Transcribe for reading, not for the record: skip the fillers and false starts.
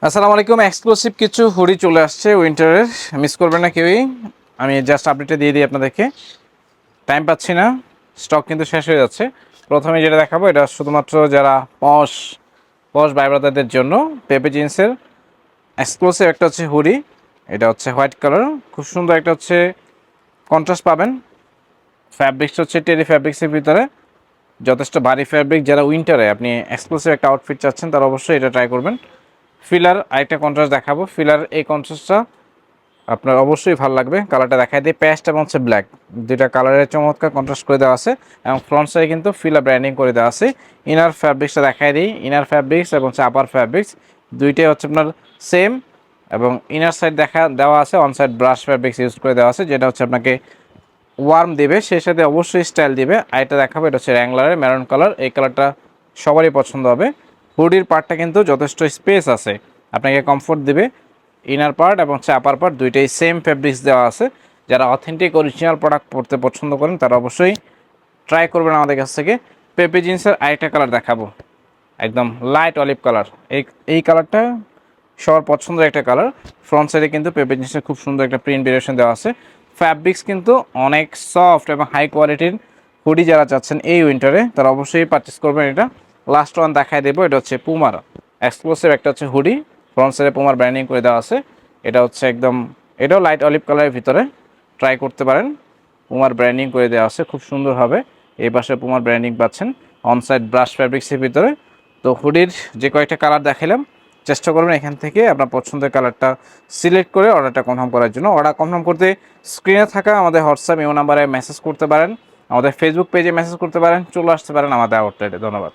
আসসালামু আলাইকুম। এক্সক্লুসিভ কিছু হুডি চলে আসছে উইন্টারের, মিস করবেন না কেউই। আমি জাস্ট আপডেটটা দিয়ে দিই আপনাদেরকে, টাইম পাচ্ছি না, স্টক কিন্তু শেষ হয়ে যাচ্ছে। প্রথমে যেটা দেখাবো এটা শুধুমাত্র যারা পশ পশ ভাই ব্রাদারদের জন্য পেপে জিন্সের এক্সক্লুসিভ একটা হচ্ছে হুডি। এটা হচ্ছে হোয়াইট কালার, খুব সুন্দর একটা হচ্ছে কন্ট্রাস্ট পাবেন। ফ্যাব্রিক্স হচ্ছে টেরি ফ্যাব্রিক্সের ভিতরে, যথেষ্ট ভারী ফ্যাব্রিক। যারা উইন্টারে আপনি এক্সক্লুসিভ একটা আউটফিট চাচ্ছেন তারা অবশ্যই এটা ট্রাই করবেন। ফিলার আরেকটা কন্ট্রাস্ট দেখাবো, ফিলার এই কন্ট্রাস্টটা আপনার অবশ্যই ভালো লাগবে। কালারটা দেখাই দিই, প্যাস্ট এবং হচ্ছে ব্ল্যাক, দুইটা কালারের চমৎকার কন্ট্রাস্ট করে দেওয়া আছে এবং ফ্রন্ট সাইডে কিন্তু ফিলা ব্র্যান্ডিং করে দেওয়া আছে। ইনার ফ্যাব্রিক্সটা দেখাই দিই, ইনার ফ্যাব্রিক্স এবং হচ্ছে আপার ফ্যাব্রিক্স দুইটাই হচ্ছে আপনার সেম, এবং ইনার সাইড দেওয়া আছে on side brush fabrics use করে দেওয়া আছে, যেটা হচ্ছে আপনাকে ওয়ার্ম দেবে, সেই সাথে অবশ্যই স্টাইল দিবে। আর এটা দেখাবো, এটা হচ্ছে র্যাংলারের ম্যারুন কালার, এই কালারটা সবারই পছন্দ হবে। হুডির পার্টটা কিন্তু যথেষ্ট স্পেস আছে, আপনাকে কমফোর্ট দিবে। ইনার পার্ট এবং হচ্ছে আপার পার্ট দুইটাই সেম ফেব্রিক্স দেওয়া আছে। যারা অথেন্টিক অরিজিনাল প্রোডাক্ট পরতে পছন্দ করেন তারা অবশ্যই ট্রাই করবেন আমাদের কাছ থেকে। পেপে জিন্সের আরেকটা কালার দেখাবো, একদম লাইট অলিভ কালার। এই এই কালারটা সবার পছন্দের একটা কালার। ফ্রন্ট সাইডে কিন্তু পেপে জিন্সের খুব সুন্দর একটা প্রিন্ট ভেরিয়েশন দেওয়া আছে। ফ্যাব্রিক্স কিন্তু অনেক সফট এবং হাই কোয়ালিটির। হুডি যারা চাচ্ছেন এই উইন্টারে তারা অবশ্যই পারচেস করবেন এটা। লাস্ট ওয়ান দেখায় দেবো, এটা হচ্ছে পুমার এক্সক্লুসিভ একটা হচ্ছে হুডি, ফ্রন্ট সাইডে পুমার ব্র্যান্ডিং করে দেওয়া আছে। এটা হচ্ছে একদম, এটাও লাইট অলিভ কালারের ভিতরে, ট্রাই করতে পারেন। পুমার ব্র্যান্ডিং করে দেওয়া আছে খুব সুন্দর হবে। এই পাশে পুমার ব্র্যান্ডিং পাচ্ছেন অনসাইড ব্রাশ ফ্যাব্রিক্সের ভিতরে। তো হুডির যে কয়েকটা কালার দেখালাম, চেষ্টা করবেন এখান থেকে আপনার পছন্দের কালারটা সিলেক্ট করে অর্ডারটা কনফার্ম করার জন্য। অর্ডার কনফার্ম করতে স্ক্রিনে থাকা আমাদের হোয়াটসঅ্যাপ ইমো নাম্বারে মেসেজ করতে পারেন, আমাদের ফেসবুক পেজে মেসেজ করতে পারেন, চলে আসতে পারেন আমাদের আউটলেটে। ধন্যবাদ।